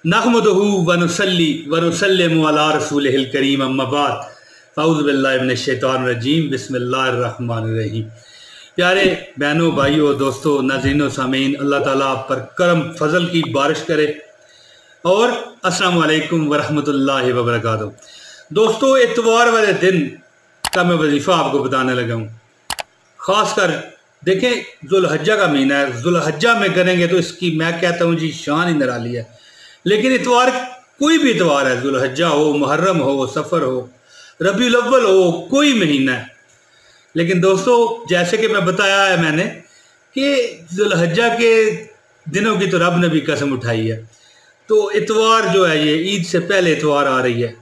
नहमदुहु व नुसल्ली व नुसल्लिमु अला रसूलिहिल करीम अम्मा बाद अऊज़ु बिल्लाहि मिनश शैतानिर रजीम बिस्मिल्लाहिर रहमानिर रहीम। प्यारे बहनों, भाइयों, दोस्तों, नाज़रीन, सामीन, अल्लाह ताला आप पर करम फजल की बारिश करे और अस्सलामु अलैकुम व रहमतुल्लाहि व बरकातुहू। दोस्तों, इतवार वाले दिन का मैं वजीफ़ा आपको बताने लगा हूँ। ख़ास कर देखें, ज़ुल्हज्जा का महीना है, ज़ुल्हज्जा में करेंगे तो इसकी मैं कहता हूँ जी शान ही निराली है। लेकिन इतवार कोई भी इतवार है, ज़ुल्हज्जा हो, मुहर्रम हो, सफ़र हो, रबीउल अव्वल हो, कोई महीना है। लेकिन दोस्तों, जैसे कि मैं बताया है मैंने कि ज़ुल्हज्जा के दिनों की तो रब ने भी कसम उठाई है। तो इतवार जो है ये ईद से पहले इतवार आ रही है,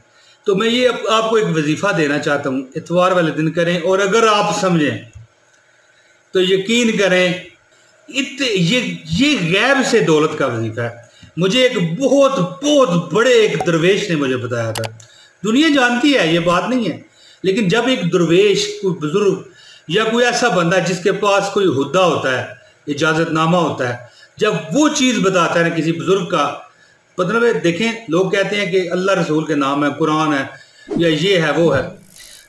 तो मैं ये आपको एक वजीफ़ा देना चाहता हूँ। इतवार वाले दिन करें और अगर आप समझें तो यकीन करें ये गैब से दौलत का वजीफ़ा है। मुझे एक बहुत बहुत बड़े एक दरवेश ने मुझे बताया था। दुनिया जानती है, ये बात नहीं है, लेकिन जब एक दरवेश, कोई बुजुर्ग या कोई ऐसा बंदा जिसके पास कोई हुद्दा होता है, इजाज़तनामा होता है, जब वो चीज़ बताता है ना किसी बुजुर्ग का, मतलब है, देखें, लोग कहते हैं कि अल्लाह रसूल के नाम है, कुरान है, या ये है वो है।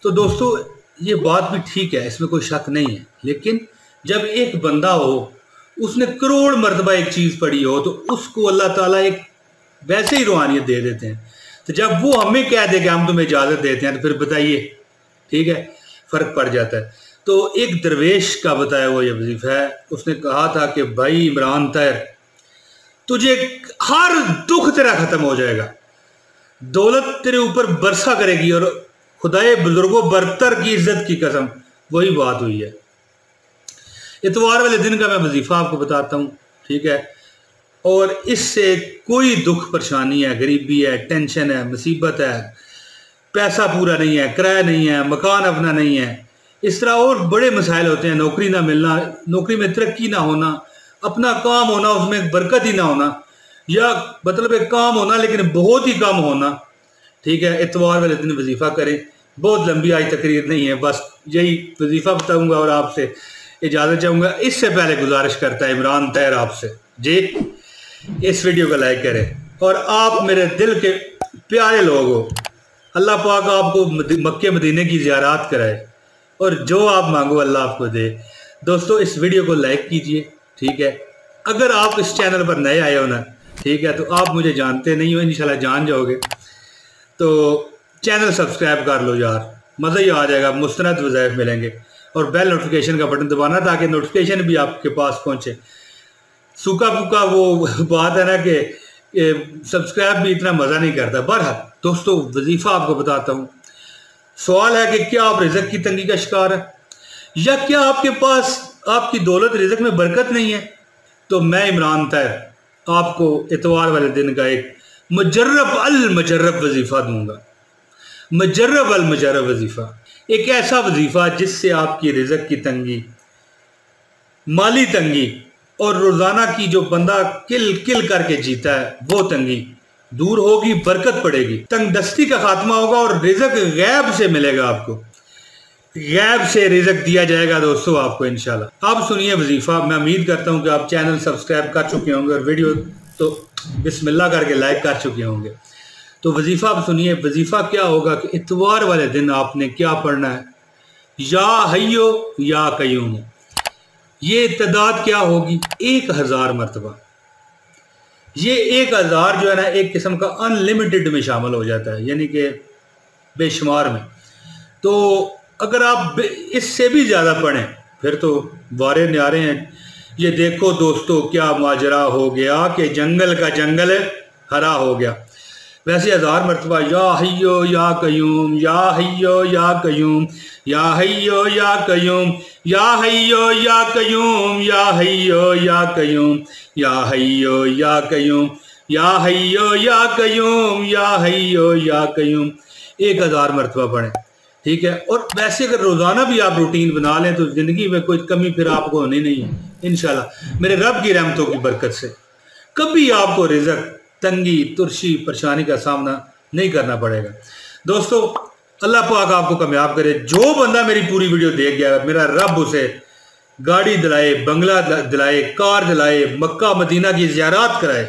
तो दोस्तों, ये बात भी ठीक है, इसमें कोई शक नहीं है। लेकिन जब एक बंदा हो, उसने करोड़ मरतबा एक चीज़ पढ़ी हो, तो उसको अल्लाह ताला एक वैसे ही रूहानियत दे देते हैं। तो जब वो हमें कह दे कि हम तुम्हें इजाज़त देते हैं, तो फिर बताइए, ठीक है, फ़र्क पड़ जाता है। तो एक दरवेश का बताया हुआ ये वजीफ़ा है। उसने कहा था कि भाई इमरान तैर, तुझे हर दुख तेरा ख़त्म हो जाएगा, दौलत तेरे ऊपर बरसा करेगी, और खुदाए बुजुर्गों बरतर की इज्जत की कसम, वही बात हुई है। इतवार वाले दिन का मैं वजीफ़ा आपको बताता हूँ, ठीक है। और इससे कोई दुख परेशानी है, गरीबी है, टेंशन है, मुसीबत है, पैसा पूरा नहीं है, किराया नहीं है, मकान अपना नहीं है, इस तरह और बड़े मसाइल होते हैं। नौकरी ना मिलना, नौकरी में तरक्की ना होना, अपना काम होना उसमें बरकत ही ना होना, या मतलब एक काम होना लेकिन बहुत ही कम होना, ठीक है। इतवार वाले दिन वजीफ़ा करें। बहुत लंबी आज तकरीर नहीं है, बस यही वजीफ़ा बताऊंगा और आपसे इजाज़त चाहूँगा। इससे पहले गुजारिश करता है इमरान तैर आपसे जी, इस वीडियो को लाइक करें। और आप मेरे दिल के प्यारे लोग हो, अल्लाह पाक आपको मक्के मदीने की ज़ियारत कराए और जो आप मांगो अल्लाह आपको दे। दोस्तों, इस वीडियो को लाइक कीजिए, ठीक है। अगर आप इस चैनल पर नए आए हो ना, ठीक है, तो आप मुझे जानते नहीं हो, इंशाल्लाह जान जाओगे, तो चैनल सब्सक्राइब कर लो यार, मज़ा ही आ जाएगा, मुस्तनद वज़ाइफ मिलेंगे। और बेल नोटिफिकेशन का बटन दबाना ताकि नोटिफिकेशन भी आपके पास पहुंचे। सूखा फूका वो बात है ना कि सब्सक्राइब भी इतना मज़ा नहीं करता। बहरहाल दोस्तों, वजीफ़ा आपको बताता हूँ। सवाल है कि क्या आप रिज़्क़ की तंगी का शिकार है, या क्या आपके पास आपकी दौलत रिज़्क़ में बरकत नहीं है? तो मैं इमरान तैर आपको इतवार वाले दिन का एक मुजर्रब अल मुजर्रब वजीफ़ा दूंगा। मुजर्रब अल मुजर्रब वजीफ़ा, एक ऐसा वजीफ़ा जिससे आपकी रिज़्क़ की तंगी, माली तंगी और रोज़ाना की जो बंदा किल किल करके जीता है वो तंगी दूर होगी, बरकत पड़ेगी, तंग दस्ती का खात्मा होगा और रिज़्क़ गैब से मिलेगा। आपको गैब से रिज़्क़ दिया जाएगा दोस्तों आपको इंशाल्लाह। आप सुनिए वजीफ़ा। मैं उम्मीद करता हूँ कि आप चैनल सब्सक्राइब कर चुके होंगे और वीडियो तो बिस्मिल्लाह करके लाइक कर चुके होंगे। तो वजीफ़ा आप सुनिए। वजीफ़ा क्या होगा कि इतवार वाले दिन आपने क्या पढ़ना है, या हय्यो या कय्यूम। ये तादाद क्या होगी? 1000 मरतबा। ये 1000 जो है ना, एक किस्म का अनलिमिटेड में शामिल हो जाता है, यानी कि बेशुमार में। तो अगर आप इससे भी ज़्यादा पढ़ें फिर तो वारे न्यारे हैं। ये देखो दोस्तों, क्या माजरा हो गया कि जंगल का जंगल हरा हो गया। वैसे 1000 मरतबा या हय्यो या कय्यूम, या हय्यो या कय्यूम, या हय्यो या कय्यूम, या हय्यो या कय्यूम, या हय्यो या कय्यूम, या हय्यो या कय्यूम, या हय्यो या कय्यूम, या हय्यो या कय्यूम 1000 मरतबा पढ़ें, ठीक है। और वैसे अगर रोज़ाना भी आप रूटीन बना लें तो ज़िंदगी में कोई कमी फिर आपको होनी नहीं है इंशाल्लाह। मेरे रब की रहमतों की बरकत से कभी आपको रिज़्क़ तंगी, तुर्शी, परेशानी का सामना नहीं करना पड़ेगा। दोस्तों, अल्लाह पाक आपको कामयाब करे। जो बंदा मेरी पूरी वीडियो देख गया, मेरा रब उसे गाड़ी दिलाए, बंगला दिलाए, कार दिलाए, मक्का मदीना की ज़ियारत कराए,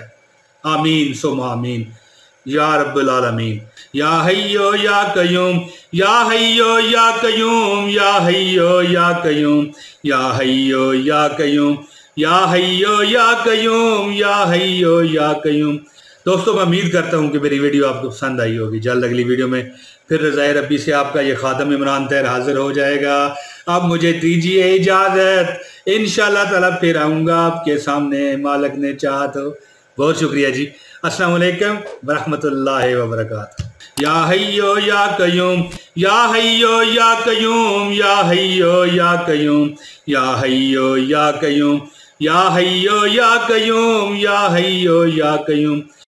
آمین ثم آمین یا رب العالمین۔ یا حیو یا قیوم، یا حیو یا قیوم، یا حیو یا قیوم، یا حیو یا قیوم، یا حیو یا قیوم، یا حیو یا قیوم۔ دوستو میں امید کرتا ہوں کہ میری ویڈیو آپ کو پسند آئی ہوگی۔ جلد اگلی ویڈیو میں پھر رضائے ربی سے آپ کا یہ خادم عمران طاہر حاضر ہو جائے گا۔ اب مجھے دیجیے اجازت، انشاءاللہ تعالیٰ پھر آؤں گا آپ کے سامنے، مالک نے چاہا تو۔ بہت شکریہ جی، السلام علیکم ورحمۃ اللہ وبرکاتہ۔ یا حیو یا قیوم، یا حیو یا قیوم، یا حیو یا قیوم، یا حیو یا قیوم، یا حیو یا قیوم، یا حیو یا قیوم۔